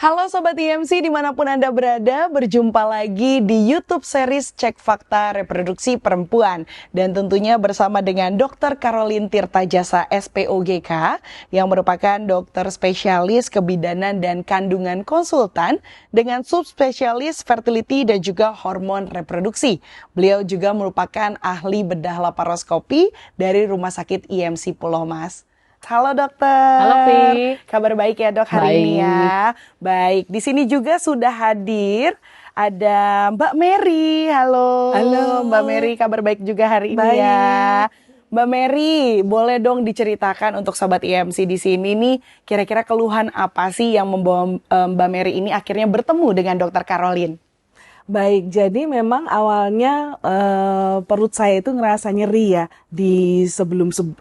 Halo Sobat IMC dimanapun Anda berada, berjumpa lagi di YouTube series Cek Fakta Reproduksi Perempuan. Dan tentunya bersama dengan Dr. Caroline Tirtajasa SPOGK yang merupakan dokter spesialis kebidanan dan kandungan konsultan dengan subspesialis fertility dan juga hormon reproduksi. Beliau juga merupakan ahli bedah laparoskopi dari Rumah Sakit IMC Pulau Mas. Halo dokter. Halo Pi. Kabar baik ya dok hari ini ya. Baik, di sini juga sudah hadir ada Mbak Mary. Halo. Halo Mbak Mary, kabar baik juga hari ini ya. Mbak Mary, boleh dong diceritakan untuk Sobat IMC di sini nih kira-kira keluhan apa sih yang membawa Mbak Mary ini akhirnya bertemu dengan dokter Caroline? Baik, jadi memang awalnya perut saya itu ngerasa nyeri ya di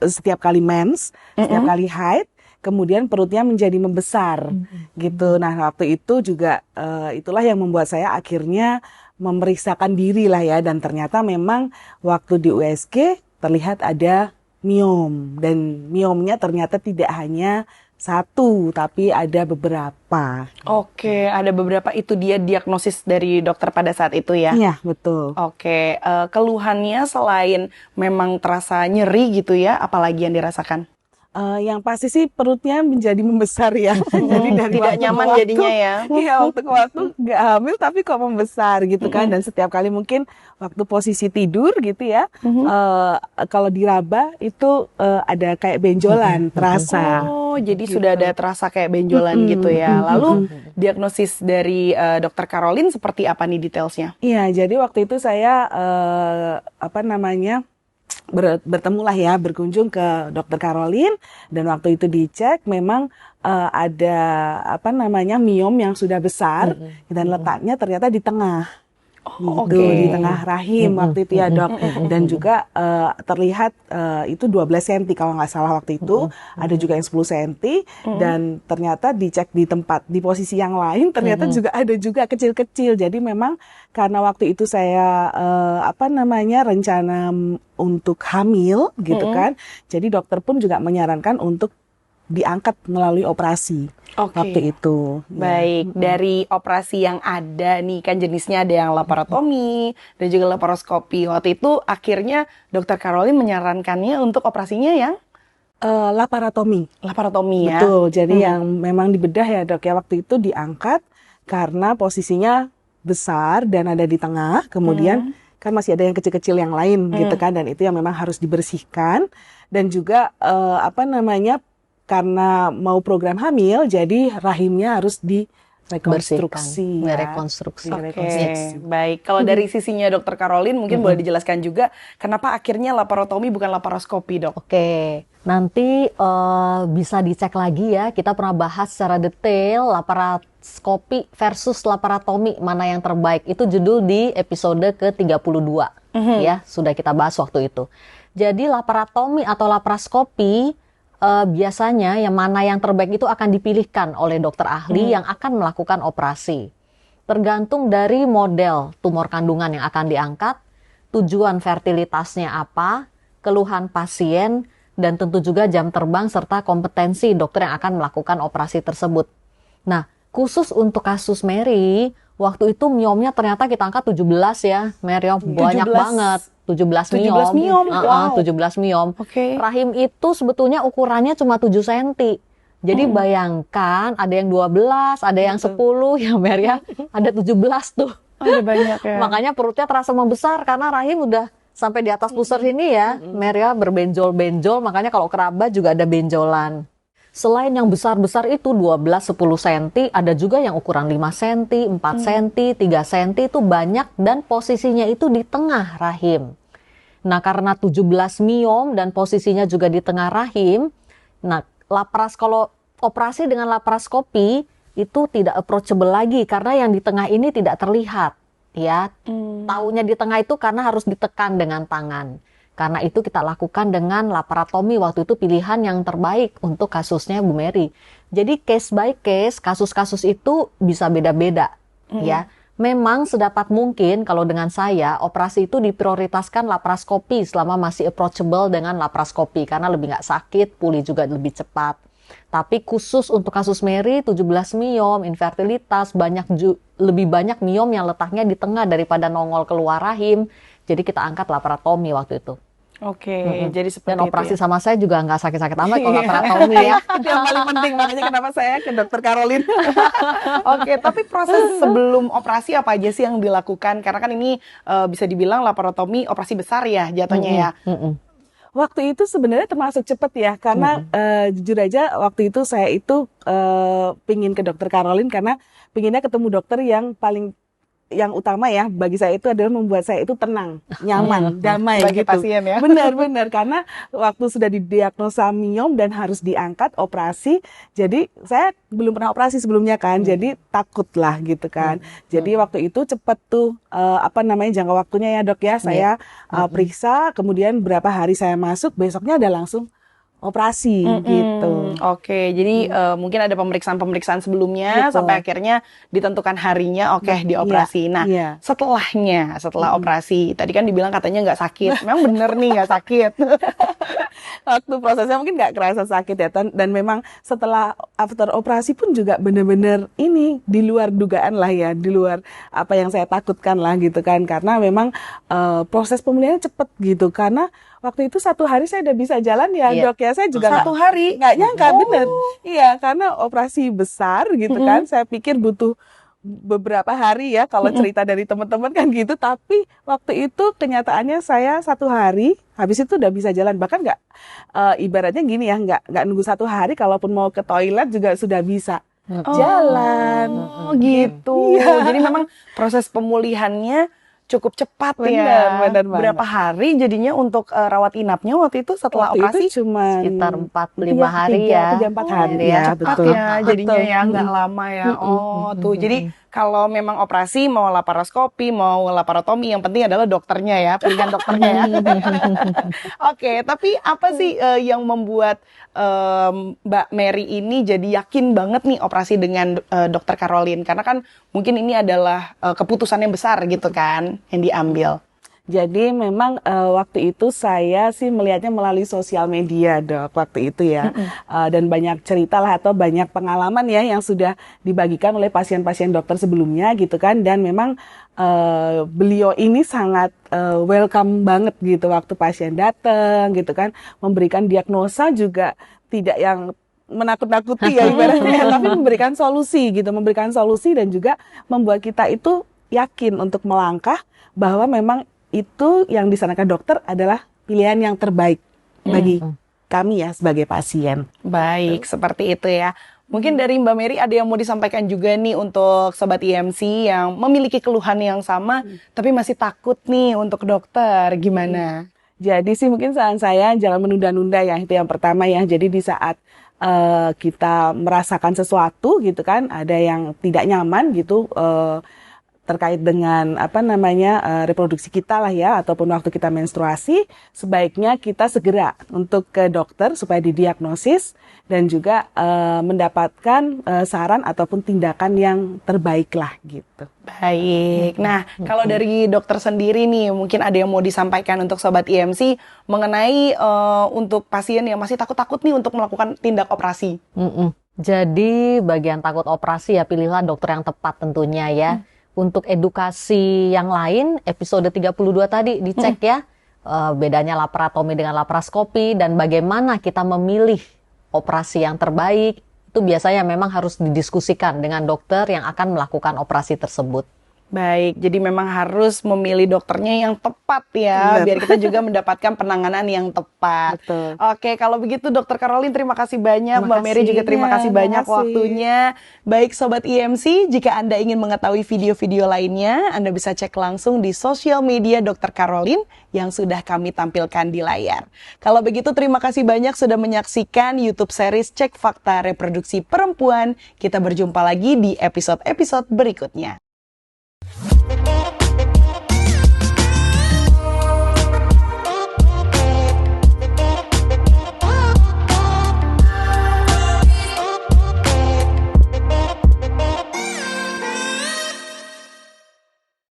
setiap kali mens, setiap kali haid, kemudian perutnya menjadi membesar gitu. Nah waktu itu juga itulah yang membuat saya akhirnya memeriksakan diri lah ya, dan ternyata memang waktu di USG terlihat ada miom, dan miomnya ternyata tidak hanya satu, tapi ada beberapa. Oke, ada beberapa, itu dia diagnosis dari dokter pada saat itu ya? Iya, betul. Oke, keluhannya selain memang terasa nyeri gitu ya, apalagi yang dirasakan? Yang pasti sih perutnya menjadi membesar ya. Jadi dari tidak nyaman jadinya ya? Iya, waktu ke waktu nggak hamil tapi kok membesar gitu kan. Dan setiap kali mungkin waktu posisi tidur gitu ya, kalau diraba itu ada kayak benjolan terasa. Oh, jadi gitu. Sudah ada terasa kayak benjolan gitu ya. Lalu diagnosis dari dokter Caroline seperti apa nih detailsnya? Iya, jadi waktu itu saya bertemulah ya, berkunjung ke dokter Caroline, dan waktu itu dicek memang ada miom yang sudah besar dan letaknya ternyata di tengah. Di tengah rahim waktu itu ya dok, dan juga terlihat itu 12 cm kalau nggak salah waktu itu, ada juga yang 10 cm, dan ternyata dicek di posisi yang lain ternyata juga ada juga kecil-kecil. Jadi memang karena waktu itu saya rencana untuk hamil gitu kan, jadi dokter pun juga menyarankan untuk diangkat melalui operasi waktu itu. Baik, dari operasi yang ada nih kan jenisnya ada yang laparotomi dan juga laparoskopi. Waktu itu akhirnya dokter Caroline menyarankannya untuk operasinya yang laparotomi. Laparotomi ya. Betul, jadi yang memang dibedah ya dok ya, waktu itu diangkat karena posisinya besar dan ada di tengah, kemudian kan masih ada yang kecil-kecil yang lain gitu kan, dan itu yang memang harus dibersihkan, dan juga karena mau program hamil, jadi rahimnya harus direkonstruksi. Oke, baik. Kalau dari sisinya dokter Caroline mungkin boleh dijelaskan juga kenapa akhirnya laparotomi bukan laparoskopi dok? Oke, nanti bisa dicek lagi ya. Kita pernah bahas secara detail laparoskopi versus laparotomi mana yang terbaik. Itu judul di episode ke-32 ya, sudah kita bahas waktu itu. Jadi laparotomi atau laparoskopi biasanya yang mana yang terbaik itu akan dipilihkan oleh dokter ahli yang akan melakukan operasi. Tergantung dari model tumor kandungan yang akan diangkat, tujuan fertilitasnya apa, keluhan pasien, dan tentu juga jam terbang serta kompetensi dokter yang akan melakukan operasi tersebut. Nah, khusus untuk kasus Mary, waktu itu miomnya ternyata kita angkat 17 ya, Mary, banyak banget. 17 miom. Wow. 17 miom. Okay. Rahim itu sebetulnya ukurannya cuma 7 cm. Jadi bayangkan ada yang 12, ada yang 10, ya Mary, ada 17 tuh. Ada banyak ya. Makanya perutnya terasa membesar karena rahim udah sampai di atas pusar sini ya. Mary, berbenjol-benjol, makanya kalau kerabat juga ada benjolan. Selain yang besar-besar itu 12-10 cm, ada juga yang ukuran 5 cm, 4 cm, 3 cm itu banyak dan posisinya itu di tengah rahim. Nah, karena 17 miom dan posisinya juga di tengah rahim, nah kalau operasi dengan laparoskopi itu tidak approachable lagi karena yang di tengah ini tidak terlihat. Ya, taunya di tengah itu karena harus ditekan dengan tangan. Karena itu kita lakukan dengan laparotomi, waktu itu pilihan yang terbaik untuk kasusnya Bu Mary. Jadi case by case, kasus-kasus itu bisa beda-beda ya. Memang sedapat mungkin kalau dengan saya, operasi itu diprioritaskan laparoskopi selama masih approachable dengan laparoskopi. Karena lebih nggak sakit, pulih juga lebih cepat. Tapi khusus untuk kasus Mary, 17 miom, infertilitas, lebih banyak miom yang letaknya di tengah daripada nongol keluar rahim. Jadi kita angkat laparotomi waktu itu. Oke, jadi seperti Dan operasi itu ya. sama saya juga nggak sakit-sakit amat kalau laparotomi ya. Itu yang paling penting, makanya kenapa saya ke dokter Caroline. Oke, tapi proses sebelum operasi apa aja sih yang dilakukan? Karena kan ini bisa dibilang laparotomi operasi besar ya jatuhnya ya. Waktu itu sebenarnya termasuk cepat ya, karena jujur aja waktu itu saya itu pingin ke dokter Caroline karena pinginnya ketemu dokter yang utama ya bagi saya itu adalah membuat saya itu tenang, nyaman, damai Bagi gitu. pasien ya. Benar-benar karena waktu sudah didiagnosa miom dan harus diangkat operasi, jadi saya belum pernah operasi sebelumnya kan, jadi takut lah gitu kan. Jadi waktu itu cepat tuh jangka waktunya ya dok ya, saya periksa, kemudian berapa hari saya masuk, besoknya ada langsung operasi gitu. Oke, jadi mungkin ada pemeriksaan-pemeriksaan sebelumnya Betul. sampai akhirnya ditentukan harinya dioperasi. Nah, iya. setelah operasi, tadi kan dibilang katanya nggak sakit. Memang bener nih nggak sakit. Waktu prosesnya mungkin nggak kerasa sakit ya, dan memang setelah after operasi pun juga benar-benar ini di luar dugaan lah ya, di luar apa yang saya takutkan lah gitu kan, karena memang proses pemulihannya cepet gitu, karena waktu itu 1 hari saya udah bisa jalan ya dok ya, saya juga 1 hari? nggak nyangka bener, iya karena operasi besar gitu kan, saya pikir butuh beberapa hari ya kalau cerita dari teman-teman kan gitu, tapi waktu itu kenyataannya saya 1 hari habis itu udah bisa jalan, bahkan nggak ibaratnya gini ya, nggak nunggu 1 hari, kalaupun mau ke toilet juga sudah bisa jalan. Oh gitu. Iya. Jadi memang proses pemulihannya cukup cepat Benar, ya. benar banget. Berapa hari jadinya untuk rawat inapnya waktu itu setelah Waktu operasi? itu cuma Sekitar 4-5 hari ya. 3-4 hari Iya, ya, Cepat betul. ya jadinya Betul. ya, nggak lama ya. Oh tuh, jadi kalau memang operasi mau laparoskopi mau laparotomi, yang penting adalah dokternya ya, pilihan dokternya ya. Oke, tapi apa sih yang membuat Mbak Mary ini jadi yakin banget nih operasi dengan dokter Caroline? Karena kan mungkin ini adalah keputusan yang besar gitu kan yang diambil. Jadi memang waktu itu saya sih melihatnya melalui sosial media dok waktu itu ya, dan banyak cerita lah atau banyak pengalaman ya yang sudah dibagikan oleh pasien-pasien dokter sebelumnya gitu kan, dan memang beliau ini sangat welcome banget gitu waktu pasien datang gitu kan, memberikan diagnosa juga tidak yang menakut-nakuti ya ibaratnya, tapi memberikan solusi gitu, memberikan solusi dan juga membuat kita itu yakin untuk melangkah bahwa memang itu yang disarankan dokter adalah pilihan yang terbaik bagi kami ya sebagai pasien. Baik, seperti itu ya. Mungkin dari Mbak Mary ada yang mau disampaikan juga nih untuk Sobat IMC yang memiliki keluhan yang sama tapi masih takut nih untuk dokter, gimana? Jadi sih mungkin saran saya jangan menunda-nunda ya, itu yang pertama ya. Jadi di saat kita merasakan sesuatu gitu kan, ada yang tidak nyaman gitu, terkait dengan reproduksi kita lah ya, ataupun waktu kita menstruasi, sebaiknya kita segera untuk ke dokter supaya didiagnosis dan juga mendapatkan saran ataupun tindakan yang terbaik lah gitu. Baik. Nah, kalau dari dokter sendiri nih, mungkin ada yang mau disampaikan untuk Sobat IMC mengenai untuk pasien yang masih takut-takut nih untuk melakukan tindak operasi. Jadi bagian takut operasi ya pilihlah dokter yang tepat tentunya ya. Untuk edukasi yang lain, episode 32 tadi dicek ya, bedanya laparotomi dengan laparoskopi dan bagaimana kita memilih operasi yang terbaik, itu biasanya memang harus didiskusikan dengan dokter yang akan melakukan operasi tersebut. Baik, jadi memang harus memilih dokternya yang tepat ya, biar kita juga mendapatkan penanganan yang tepat. Betul. Oke, kalau begitu Dokter Caroline terima kasih banyak, Terima Mbak Mary kasih. juga terima Ya, kasih banyak terima kasih. waktunya. Baik Sobat IMC, jika Anda ingin mengetahui video-video lainnya, Anda bisa cek langsung di sosial media Dokter Caroline yang sudah kami tampilkan di layar. Kalau begitu terima kasih banyak sudah menyaksikan YouTube series Cek Fakta Reproduksi Perempuan. Kita berjumpa lagi di episode-episode berikutnya.